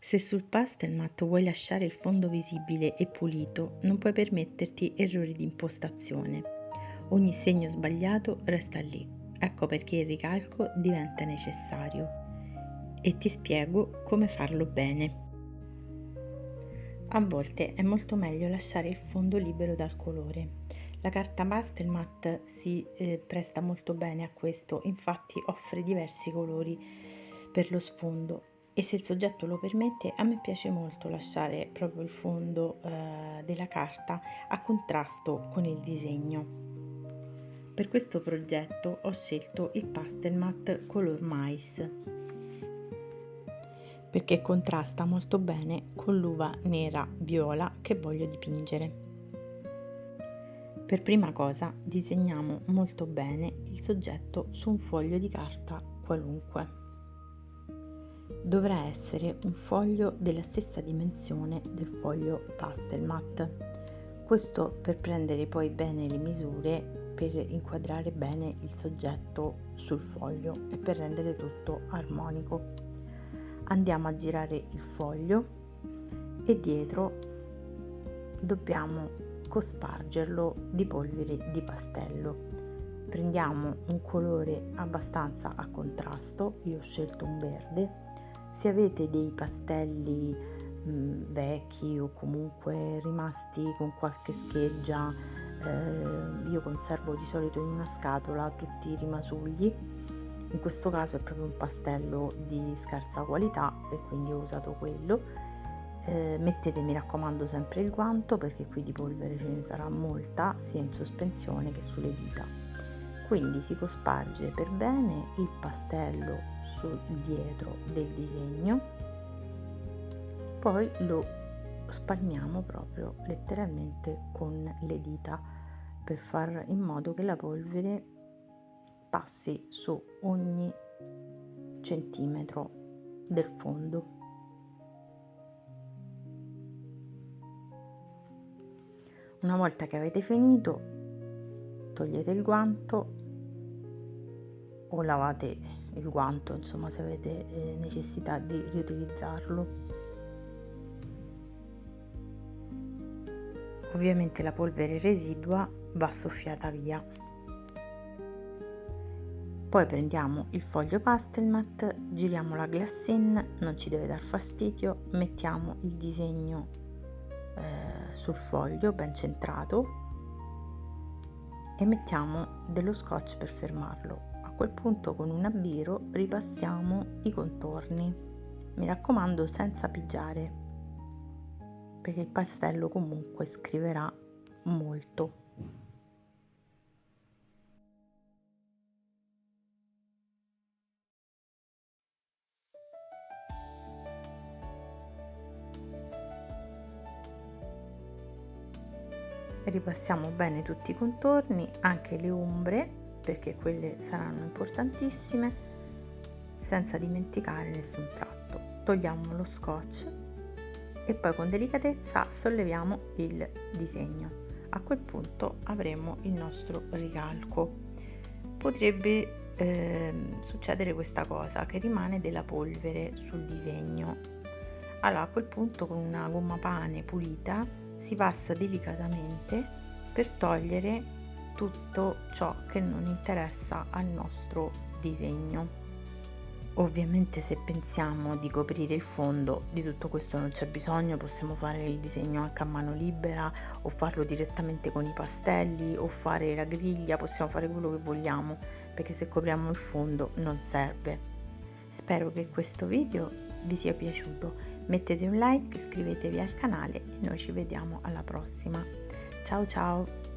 Se sul Pastelmat vuoi lasciare il fondo visibile e pulito, non puoi permetterti errori di impostazione. Ogni segno sbagliato resta lì. Ecco perché il ricalco diventa necessario. E ti spiego come farlo bene. A volte è molto meglio lasciare il fondo libero dal colore. La carta Pastelmat si presta molto bene a questo, infatti offre diversi colori per lo sfondo. E se il soggetto lo permette, a me piace molto lasciare proprio il fondo della carta a contrasto con il disegno. Per questo progetto ho scelto il Pastelmat color mais perché contrasta molto bene con l'uva nera viola che voglio dipingere. Per prima cosa disegniamo molto bene il soggetto su un foglio di carta qualunque. Dovrà essere un foglio della stessa dimensione del foglio Pastelmat. Questo per prendere poi bene le misure, per inquadrare bene il soggetto sul foglio e per rendere tutto armonico. Andiamo a girare il foglio e dietro dobbiamo cospargerlo di polvere di pastello. Prendiamo un colore abbastanza a contrasto, io ho scelto un verde. Se avete dei pastelli vecchi o comunque rimasti con qualche scheggia, io conservo di solito in una scatola tutti i rimasugli. In questo caso è proprio un pastello di scarsa qualità e quindi ho usato quello. Mettete, mi raccomando, sempre il guanto perché qui di polvere ce ne sarà molta sia in sospensione che sulle dita. Quindi si cosparge per bene il pastello sul dietro del disegno, poi lo spalmiamo proprio letteralmente con le dita per far in modo che la polvere passi su ogni centimetro del fondo. Una volta che avete finito, togliete il guanto o lavate il guanto, insomma, se avete necessità di riutilizzarlo. Ovviamente la polvere residua va soffiata via. Poi prendiamo il foglio Pastelmat, giriamo la glacine, non ci deve dar fastidio, mettiamo il disegno sul foglio ben centrato e mettiamo dello scotch per fermarlo. A quel punto con un abbiro ripassiamo i contorni, mi raccomando senza pigiare perché il pastello comunque scriverà molto. Ripassiamo bene tutti i contorni, anche le ombre, perché quelle saranno importantissime, senza dimenticare nessun tratto. Togliamo lo scotch e poi con delicatezza solleviamo il disegno. A quel punto avremo il nostro ricalco. Potrebbe succedere questa cosa, che rimane della polvere sul disegno. Allora a quel punto con una gomma pane pulita si passa delicatamente per togliere tutto ciò che non interessa al nostro disegno. Ovviamente se pensiamo di coprire il fondo di tutto questo non c'è bisogno, possiamo fare il disegno anche a mano libera o farlo direttamente con i pastelli o fare la griglia, possiamo fare quello che vogliamo perché se copriamo il fondo non serve. Spero che questo video vi sia piaciuto, mettete un like, iscrivetevi al canale e noi ci vediamo alla prossima. Ciao ciao!